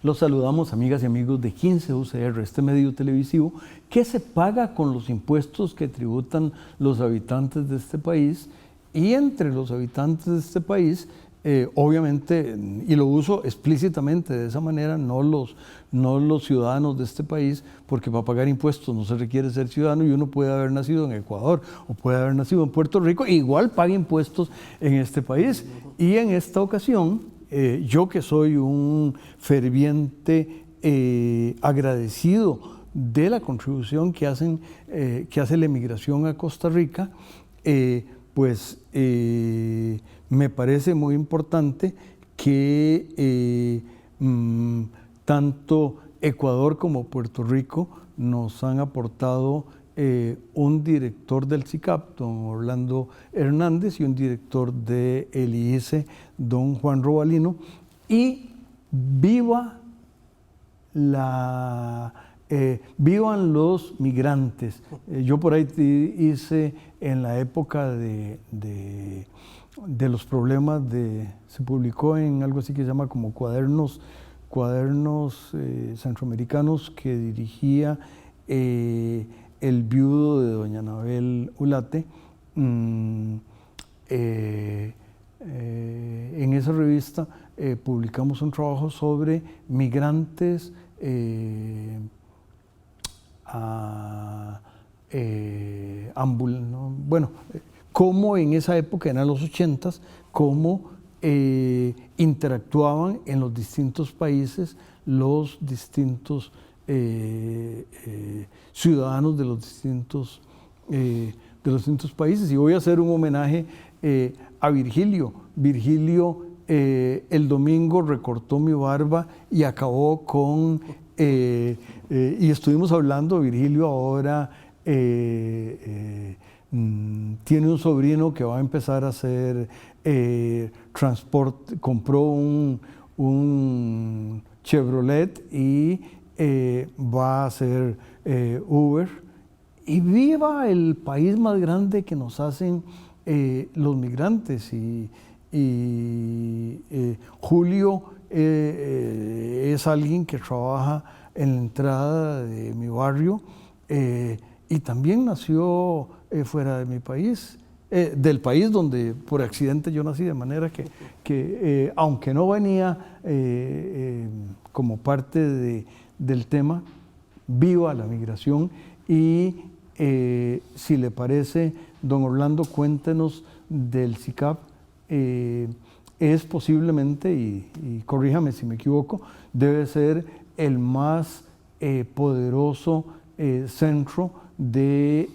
Los saludamos, amigas y amigos de 15 UCR, este medio televisivo que se paga con los impuestos que tributan los habitantes de este país, y entre los habitantes de este país, obviamente, y lo uso explícitamente de esa manera, no los ciudadanos de este país, porque para pagar impuestos no se requiere ser ciudadano, y uno puede haber nacido en Ecuador o puede haber nacido en Puerto Rico, e igual paga impuestos en este país. Y en esta ocasión, yo, que soy un ferviente agradecido de la contribución que hace la emigración a Costa Rica, me parece muy importante que tanto Ecuador como Puerto Rico nos han aportado un director del SICAP, don Orlando Hernández, y un director del IICE, don Juan Robalino, y vivan los migrantes. Yo por ahí hice, en la época de los problemas, se publicó en algo así que se llama como cuadernos centroamericanos, que dirigía el viudo de doña Anabel Ulate. En esa revista publicamos un trabajo sobre migrantes cómo en esa época, en los 80s, cómo interactuaban en los distintos países los distintos ciudadanos de los distintos países. Y voy a hacer un homenaje a Virgilio. Virgilio el domingo recortó mi barba y acabó con... y estuvimos hablando. Virgilio ahora tiene un sobrino que va a empezar a hacer transporte, compró un Chevrolet y va a hacer Uber. Y viva el país más grande que nos hacen los migrantes. Y Julio es alguien que trabaja en la entrada de mi barrio, y también nació fuera de mi país, del país donde por accidente yo nací, de manera que aunque no venía como parte del tema, viva la migración. Y si le parece, don Orlando, cuéntenos del SICAP. Es posiblemente, y corríjame si me equivoco, debe ser el más poderoso centro de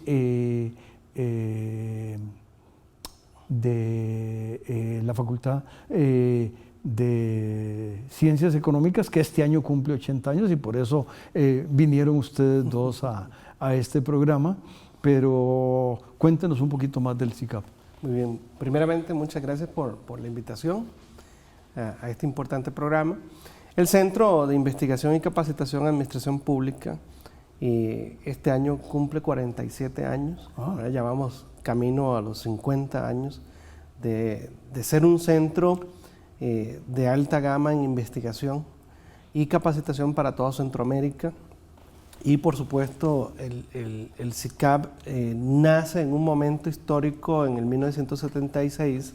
la Facultad de Ciencias Económicas, que este año cumple 80 años, y por eso vinieron ustedes dos a este programa. Pero cuéntenos un poquito más del SICAP. Muy bien, primeramente muchas gracias por la invitación a este importante programa. El Centro de Investigación y Capacitación en Administración Pública este año cumple 47 años. Ahora ya vamos camino a los 50 años de ser un centro de alta gama en investigación y capacitación para toda Centroamérica. Y por supuesto el SICAP nace en un momento histórico, en el 1976,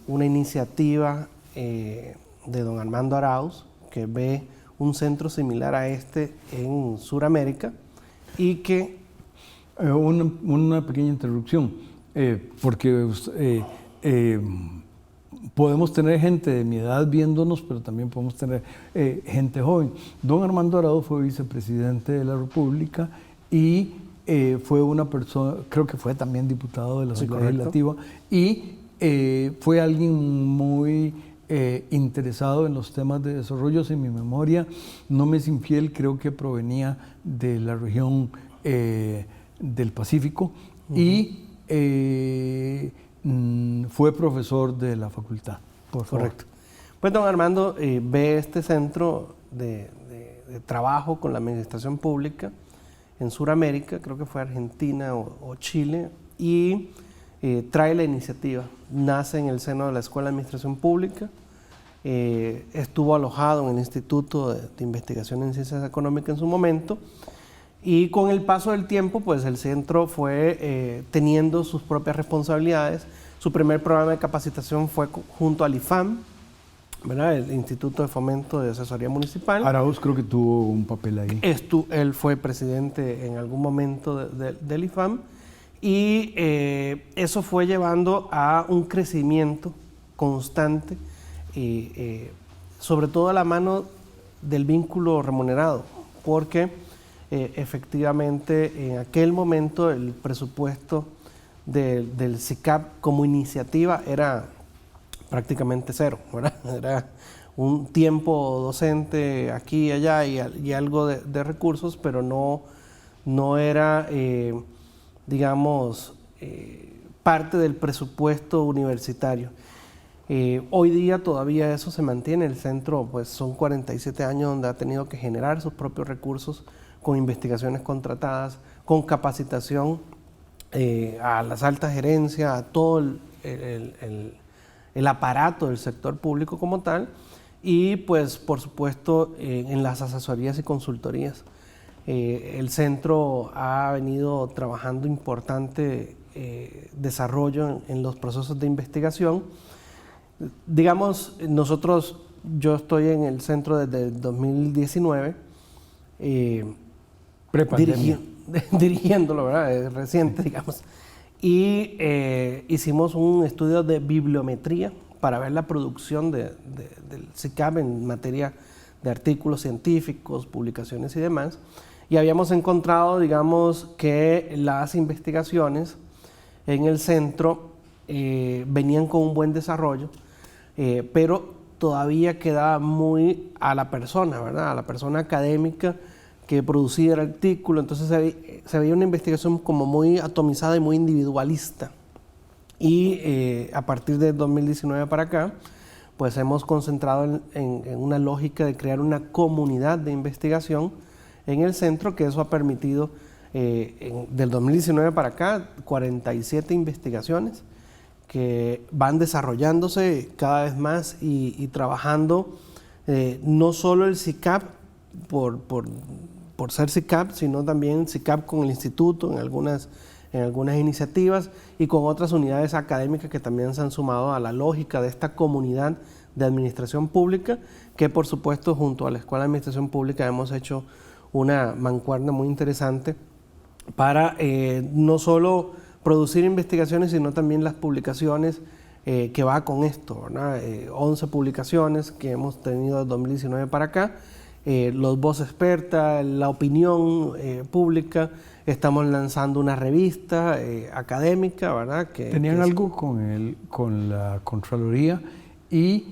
una iniciativa de don Armando Arauz, que ve un centro similar a este en Sudamérica, y que... Una pequeña interrupción, porque podemos tener gente de mi edad viéndonos, pero también podemos tener gente joven. Don Armando Arauz fue vicepresidente de la República y fue una persona, creo que fue también diputado de la Asamblea Legislativa, y fue alguien muy interesado en los temas de desarrollo. Si mi memoria no me es infiel, creo que provenía de la región del Pacífico y fue profesor de la facultad. Por favor. Correcto. Pues don Armando ve este centro de trabajo con la administración pública en Sudamérica, creo que fue Argentina o Chile, y trae la iniciativa. Nace en el seno de la Escuela de Administración Pública, estuvo alojado en el Instituto de Investigación en Ciencias Económicas en su momento, y con el paso del tiempo, pues el centro fue teniendo sus propias responsabilidades. Su primer programa de capacitación fue junto al IFAM, ¿verdad? El Instituto de Fomento de Asesoría Municipal. Arauz creo que tuvo un papel ahí. Él fue presidente en algún momento del IFAM, y eso fue llevando a un crecimiento constante, sobre todo a la mano del vínculo remunerado, porque efectivamente en aquel momento el presupuesto del SICAP como iniciativa era prácticamente cero, ¿verdad? Era un tiempo docente aquí y allá y algo de recursos, pero no era, digamos, parte del presupuesto universitario. Hoy día todavía eso se mantiene. El centro, pues son 47 años donde ha tenido que generar sus propios recursos con investigaciones contratadas, con capacitación a las altas gerencias, a todo el aparato del sector público como tal, y pues por supuesto en las asesorías y consultorías. El centro ha venido trabajando importante desarrollo en los procesos de investigación. Digamos, yo estoy en el centro desde el 2019, dirigiéndolo, ¿verdad? Es reciente, digamos. Y hicimos un estudio de bibliometría para ver la producción del SICAP en materia de artículos científicos, publicaciones y demás. Y habíamos encontrado, digamos, que las investigaciones en el centro venían con un buen desarrollo, pero todavía quedaba muy a la persona, ¿verdad? A la persona académica que producía el artículo. Entonces se veía una investigación como muy atomizada y muy individualista. Y a partir de 2019 para acá, pues hemos concentrado en una lógica de crear una comunidad de investigación en el centro, que eso ha permitido, del 2019 para acá, 47 investigaciones que van desarrollándose cada vez más y trabajando no solo el SICAP por ser SICAP, sino también SICAP con el instituto en algunas iniciativas y con otras unidades académicas que también se han sumado a la lógica de esta comunidad de administración pública, que por supuesto junto a la Escuela de Administración Pública hemos hecho una mancuerna muy interesante para no solo producir investigaciones, sino también las publicaciones que va con esto, ¿verdad? 11 publicaciones que hemos tenido desde 2019 para acá, los Voz Experta, la opinión pública. Estamos lanzando una revista académica, ¿verdad? Tenían algo con la Contraloría y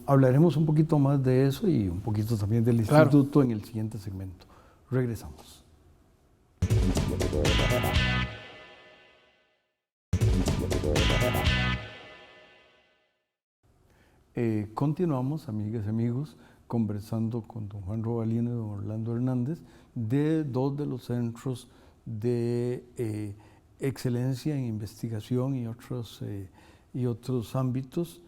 hablaremos un poquito más de eso y un poquito también del instituto en el siguiente segmento. Regresamos. Continuamos, amigas y amigos, conversando con don Juan Robalino y don Orlando Hernández de dos de los centros de excelencia en investigación y otros ámbitos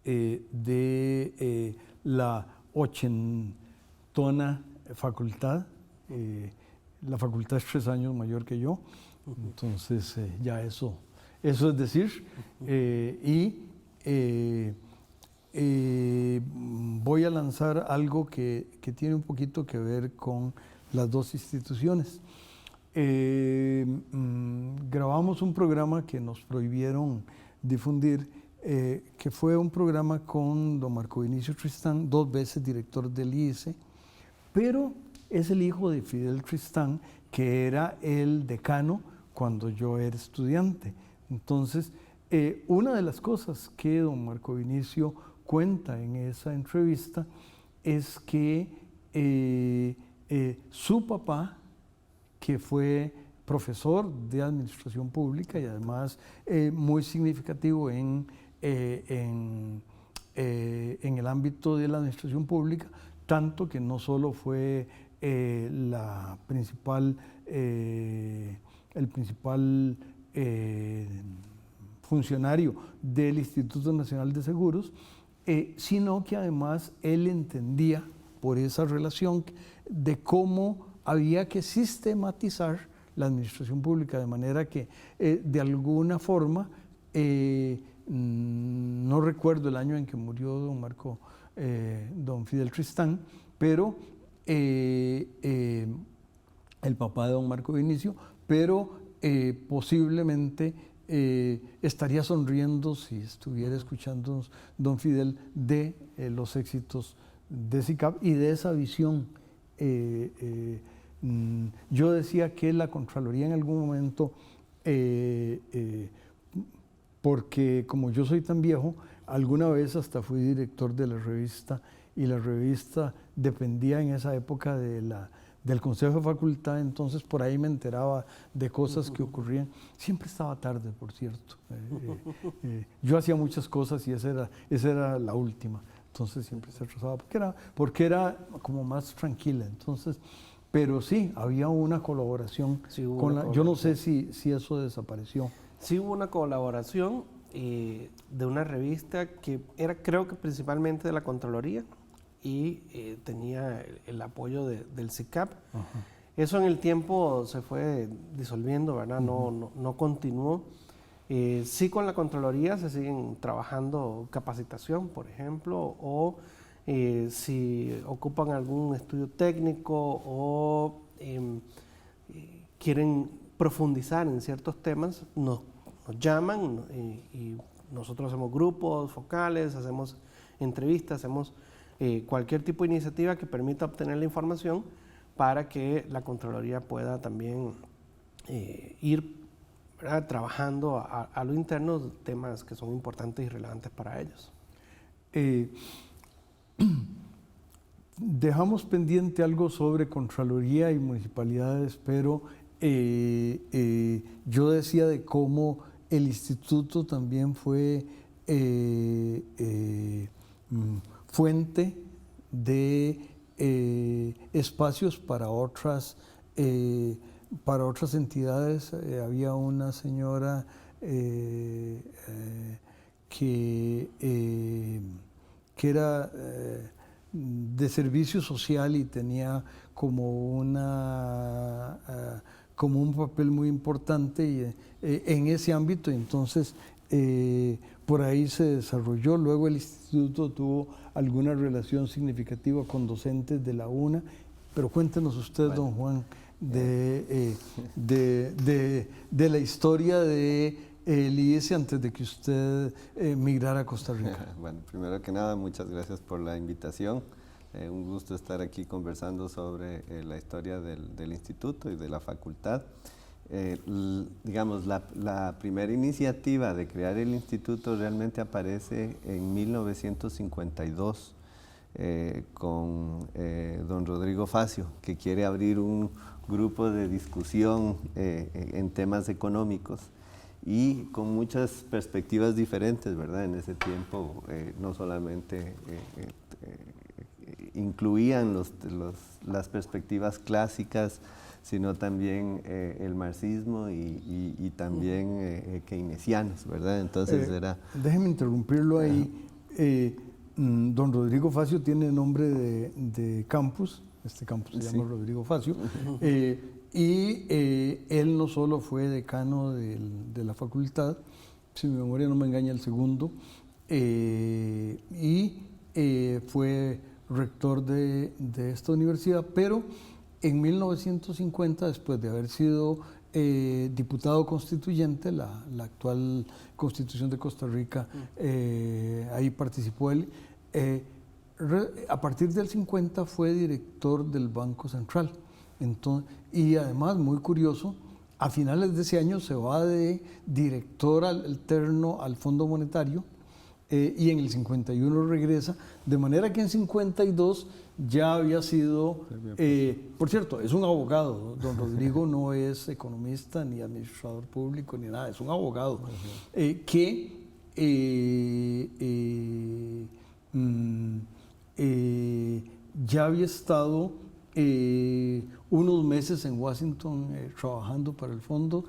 de la 80ª facultad. La facultad es 3 años mayor que yo, entonces ya eso es decir. Voy a lanzar algo que tiene un poquito que ver con las dos instituciones. Grabamos un programa que nos prohibieron difundir, que fue un programa con don Marco Vinicio Tristán, 2 veces director del IESE, pero es el hijo de Fidel Tristán, que era el decano cuando yo era estudiante. Entonces, una de las cosas que don Marco Vinicio cuenta en esa entrevista es que su papá, que fue profesor de administración pública y además muy significativo en el ámbito de la administración pública, tanto que no solo fue el principal funcionario del Instituto Nacional de Seguros, sino que además él entendía por esa relación de cómo había que sistematizar la administración pública, de manera que de alguna forma, no recuerdo el año en que murió don Fidel Tristán, pero el papá de don Marco Vinicio, pero posiblemente estaría sonriendo si estuviera escuchando don Fidel de los éxitos de SICAP y de esa visión. Yo decía que la Contraloría en algún momento, porque como yo soy tan viejo, alguna vez hasta fui director de la revista y la revista dependía en esa época del Consejo de Facultad, entonces por ahí me enteraba de cosas que ocurrían. Siempre estaba tarde, por cierto. Yo hacía muchas cosas y esa era la última, entonces siempre se atrasaba, porque era como más tranquila. Entonces, pero sí, había una colaboración yo no sé si eso desapareció. Sí hubo una colaboración de una revista que era, creo que principalmente de la Contraloría, y tenía el apoyo del SICAP. Ajá. Eso en el tiempo se fue disolviendo, ¿verdad? No continuó. Sí, con la Contraloría se siguen trabajando capacitación, por ejemplo, o si ocupan algún estudio técnico o quieren profundizar en ciertos temas, nos llaman y nosotros hacemos grupos focales, hacemos entrevistas, hacemos cualquier tipo de iniciativa que permita obtener la información para que la Contraloría pueda también ir, ¿verdad?, trabajando a lo interno temas que son importantes y relevantes para ellos. Dejamos pendiente algo sobre Contraloría y municipalidades, pero yo decía de cómo el instituto también fue fuente de espacios para otras entidades. Había una señora que era de servicio social y tenía como un papel muy importante en ese ámbito. Entonces por ahí se desarrolló. Luego el instituto tuvo alguna relación significativa con docentes de la UNA, pero cuéntenos usted, bueno, don Juan, de la historia de el IES antes de que usted migrara a Costa Rica. Bueno, primero que nada, muchas gracias por la invitación. Un gusto estar aquí conversando sobre la historia del instituto y de la facultad. Digamos, la primera iniciativa de crear el instituto realmente aparece en 1952 con don Rodrigo Facio, que quiere abrir un grupo de discusión en temas económicos y con muchas perspectivas diferentes, ¿verdad? En ese tiempo no solamente incluían las perspectivas clásicas, sino también el marxismo y también keynesianos, ¿verdad? Entonces era... Déjeme interrumpirlo ahí. Don Rodrigo Facio tiene nombre de campus, este campus se llama Rodrigo Facio, y él no solo fue decano de la facultad, si mi memoria no me engaña, el segundo, y fue rector de esta universidad, pero en 1950, después de haber sido diputado constituyente, la actual Constitución de Costa Rica, ahí participó él. A partir del 50 fue director del Banco Central. Entonces, y además, muy curioso, a finales de ese año se va de director alterno al Fondo Monetario y en el 51 regresa, de manera que en 52 ya había sido, por cierto, es un abogado, don Rodrigo no es economista ni administrador público ni nada, es un abogado que ya había estado unos meses en Washington trabajando para el fondo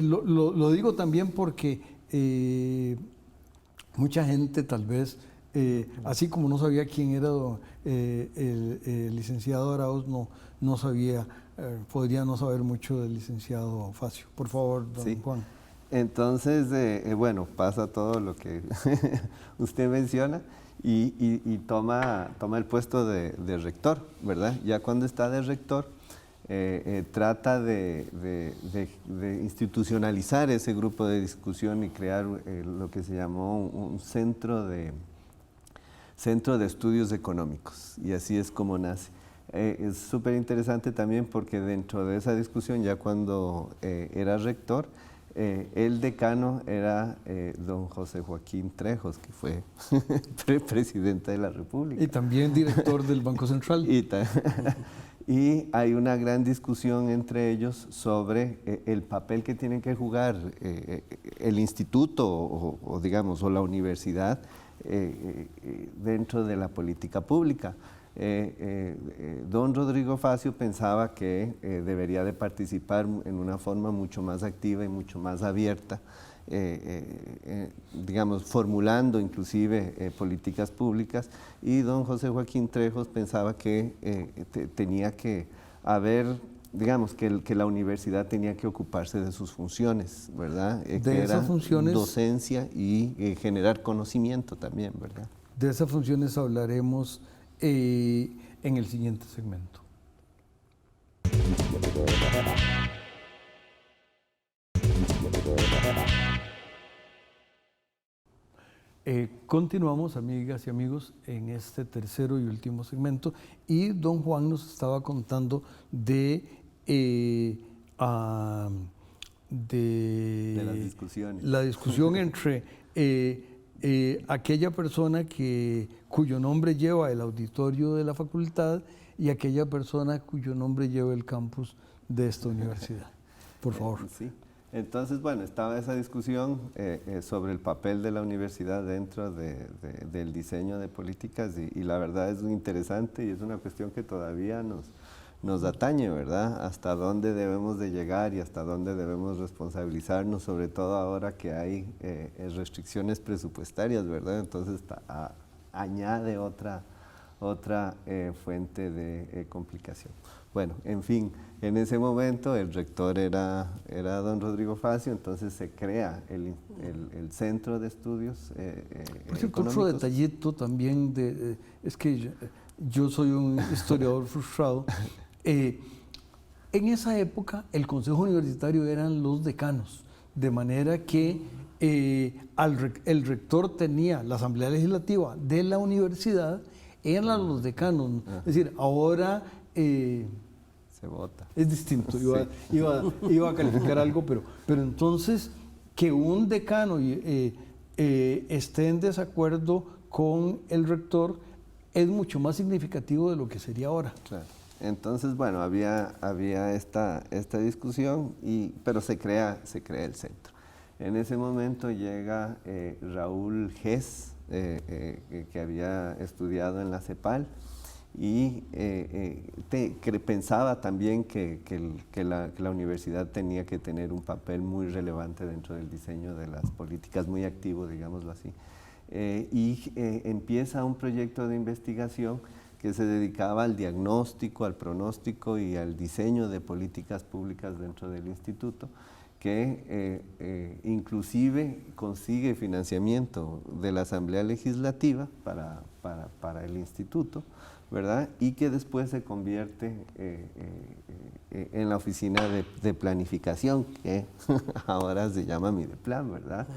lo digo también porque mucha gente tal vez, así como no sabía quién era el licenciado Arauz, no sabía, podría no saber mucho del licenciado Facio. Por favor, don Juan. Entonces, bueno, pasa todo lo que usted menciona y toma el puesto de rector, ¿verdad? Ya cuando está de rector, trata de institucionalizar ese grupo de discusión y crear lo que se llamó un centro de estudios económicos, y así es como nace. Es súper interesante también porque dentro de esa discusión, ya cuando era rector, el decano era don José Joaquín Trejos, que fue presidente de la República. Y también director del Banco Central. Y hay una gran discusión entre ellos sobre el papel que tiene que jugar el instituto o digamos, o la universidad dentro de la política pública. Don Rodrigo Facio pensaba que debería de participar en una forma mucho más activa y mucho más abierta, digamos, formulando inclusive políticas públicas, y don José Joaquín Trejos pensaba que tenía que haber, digamos, que la universidad tenía que ocuparse de sus funciones, ¿verdad? De esas funciones, docencia y generar conocimiento también, ¿verdad? De esas funciones hablaremos en el siguiente segmento. Continuamos, amigas y amigos, en este tercero y último segmento, y don Juan nos estaba contando de las discusiones. La discusión entre aquella persona cuyo nombre lleva el auditorio de la facultad y aquella persona cuyo nombre lleva el campus de esta universidad. Por favor. Sí. Entonces, bueno, estaba esa discusión sobre el papel de la universidad dentro del diseño de políticas y la verdad es muy interesante y es una cuestión que todavía nos atañe, ¿verdad? Hasta dónde debemos de llegar y hasta dónde debemos responsabilizarnos, sobre todo ahora que hay restricciones presupuestarias, ¿verdad? Entonces añade otra fuente de complicación. Bueno, en fin, en ese momento el rector era don Rodrigo Facio, entonces se crea el Centro de Estudios Por cierto, otro detallito también, es que yo soy un historiador frustrado. En esa época el Consejo Universitario eran los decanos, de manera que el rector tenía la Asamblea Legislativa de la universidad, eran los decanos. Es decir, ahora se vota. Es distinto, iba a calificar algo, pero entonces que un decano esté en desacuerdo con el rector es mucho más significativo de lo que sería ahora. Claro. Entonces, bueno, había esta discusión, pero se crea el centro. En ese momento llega Raúl Gess, que había estudiado en la CEPAL, y pensaba también que la universidad tenía que tener un papel muy relevante dentro del diseño de las políticas, muy activo, digámoslo así. Empieza un proyecto de investigación que se dedicaba al diagnóstico, al pronóstico y al diseño de políticas públicas dentro del instituto, que inclusive consigue financiamiento de la Asamblea Legislativa para el instituto, ¿verdad? Y que después se convierte en la oficina de planificación, que ahora se llama Mideplan, ¿verdad?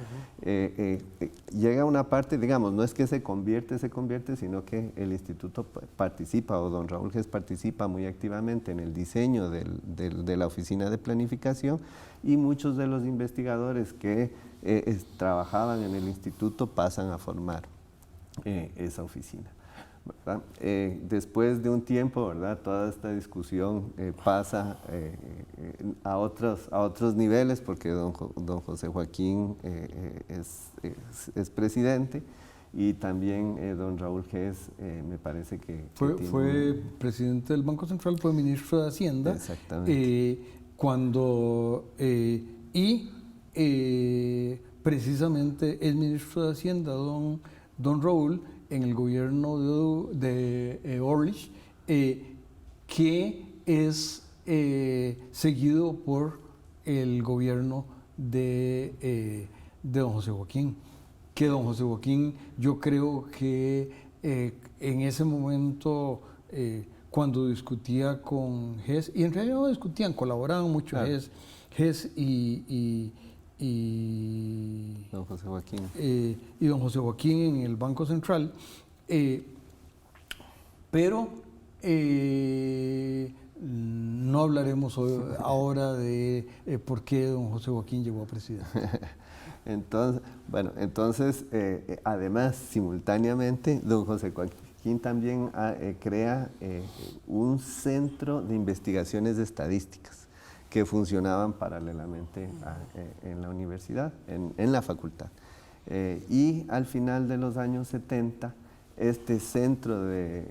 Llega una parte, digamos, no es que se convierte, sino que el instituto participa, o don Raúl Gess participa muy activamente en el diseño de la oficina de planificación, y muchos de los investigadores que trabajaban en el instituto pasan a formar esa oficina, ¿verdad? Después de un tiempo, ¿verdad?, toda esta discusión pasa a otros niveles, porque don José Joaquín es presidente, y también don Raúl Gess me parece que fue presidente del Banco Central, fue ministro de Hacienda. Exactamente. Precisamente es ministro de Hacienda don Raúl en el gobierno de Orlich, que es seguido por el gobierno de don José Joaquín. Que don José Joaquín, yo creo que en ese momento, cuando discutía con Gess, y en realidad no discutían, colaboraban mucho, claro, Gess y don José Joaquín. Y don José Joaquín en el Banco Central, pero no hablaremos ahora de por qué don José Joaquín llegó a presidente. Entonces, además, simultáneamente, don José Joaquín también crea un centro de investigaciones estadísticas que funcionaban paralelamente en la universidad, en la facultad. Y al final de los años 70, este centro de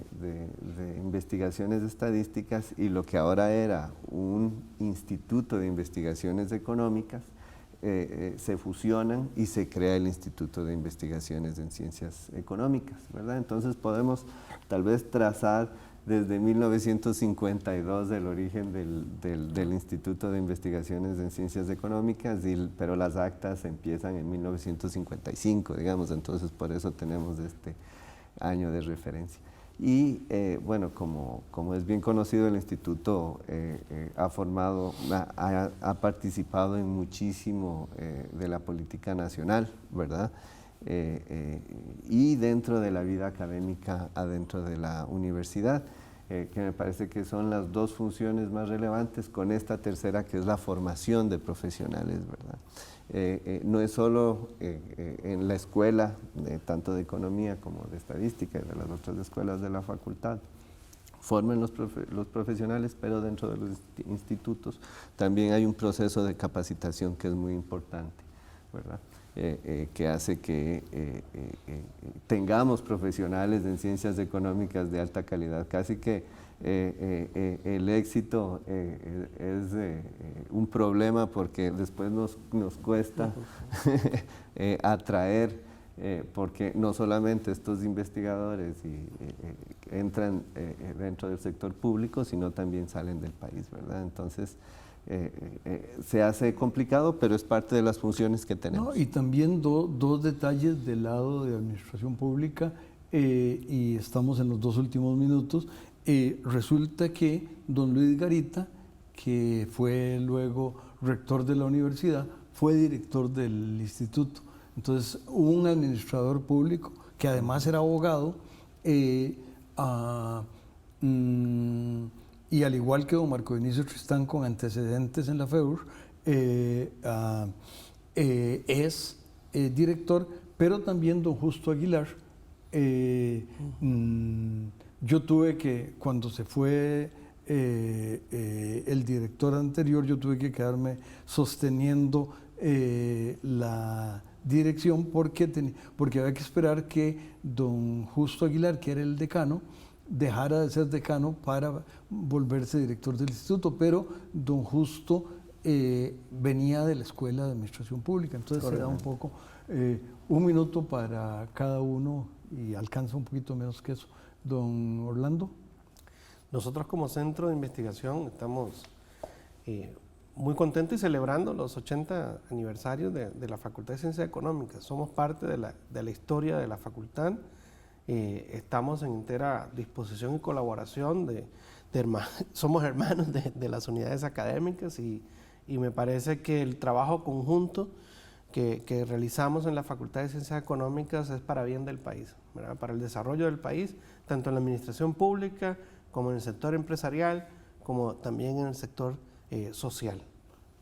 investigaciones estadísticas y lo que ahora era un instituto de investigaciones económicas se fusionan y se crea el Instituto de Investigaciones en Ciencias Económicas, ¿verdad? Entonces podemos tal vez trazar desde 1952 el origen del Instituto de Investigaciones en Ciencias Económicas, pero las actas empiezan en 1955, digamos, entonces por eso tenemos este año de referencia. Y bueno, como es bien conocido, el instituto ha participado en muchísimo de la política nacional, ¿verdad? Y dentro de la vida académica adentro de la universidad, que me parece que son las dos funciones más relevantes, con esta tercera, que es la formación de profesionales, ¿verdad? No es solo en la escuela, tanto de economía como de estadística y de las otras escuelas de la facultad, forman los profesionales, pero dentro de los institutos también hay un proceso de capacitación que es muy importante, ¿verdad? Que hace que tengamos profesionales en ciencias económicas de alta calidad. Casi que el éxito es un problema, porque después nos cuesta atraer, porque no solamente estos investigadores entran dentro del sector público, sino también salen del país, ¿verdad? Entonces, se hace complicado, pero es parte de las funciones que tenemos. No, y también dos detalles del lado de administración pública, y estamos en los 2 últimos minutos. Resulta que don Luis Garita, que fue luego rector de la universidad, fue director del instituto. Entonces, un administrador público que además era abogado, y al igual que don Marco Dionisio Tristán, con antecedentes en la FEUR, es director, pero también don Justo Aguilar. Yo tuve que, cuando se fue el director anterior, yo tuve que quedarme sosteniendo la dirección, porque había que esperar que don Justo Aguilar, que era el decano, dejara de ser decano para volverse director del instituto, pero don Justo venía de la Escuela de Administración Pública, entonces se da un poco, 1 minuto para cada uno y alcanza un poquito menos que eso. Don Orlando. Nosotros como Centro de Investigación estamos muy contentos y celebrando los 80 aniversarios de la Facultad de Ciencias Económicas. Somos parte de la historia de la facultad. estamos en entera disposición y colaboración somos hermanos de las unidades académicas y me parece que el trabajo conjunto que realizamos en la Facultad de Ciencias Económicas es para bien del país, ¿verdad? Para el desarrollo del país, tanto en la administración pública como en el sector empresarial, como también en el sector social.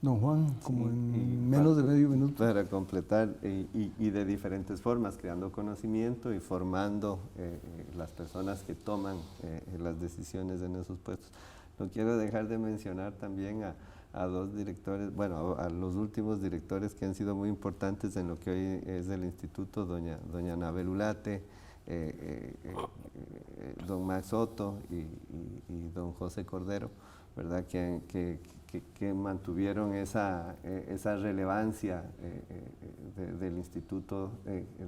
Don Juan, como en menos de medio minuto. Para completar, y de diferentes formas, creando conocimiento y formando las personas que toman las decisiones en esos puestos. No quiero dejar de mencionar también a dos directores, bueno, a los últimos directores que han sido muy importantes en lo que hoy es el instituto, doña Anabel Ulate, don Max Soto y don José Cordero, ¿verdad? Que mantuvieron esa relevancia del instituto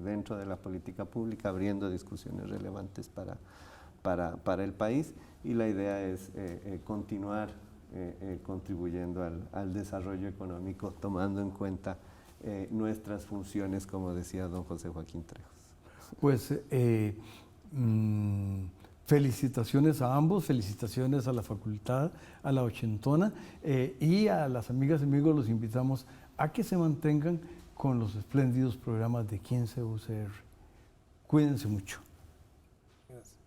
dentro de la política pública, abriendo discusiones relevantes para el país, y la idea es continuar contribuyendo al desarrollo económico, tomando en cuenta nuestras funciones, como decía don José Joaquín Trejos. Pues felicitaciones a ambos, felicitaciones a la facultad, a la ochentona, y a las amigas y amigos los invitamos a que se mantengan con los espléndidos programas de 15 UCR. Cuídense mucho. Gracias.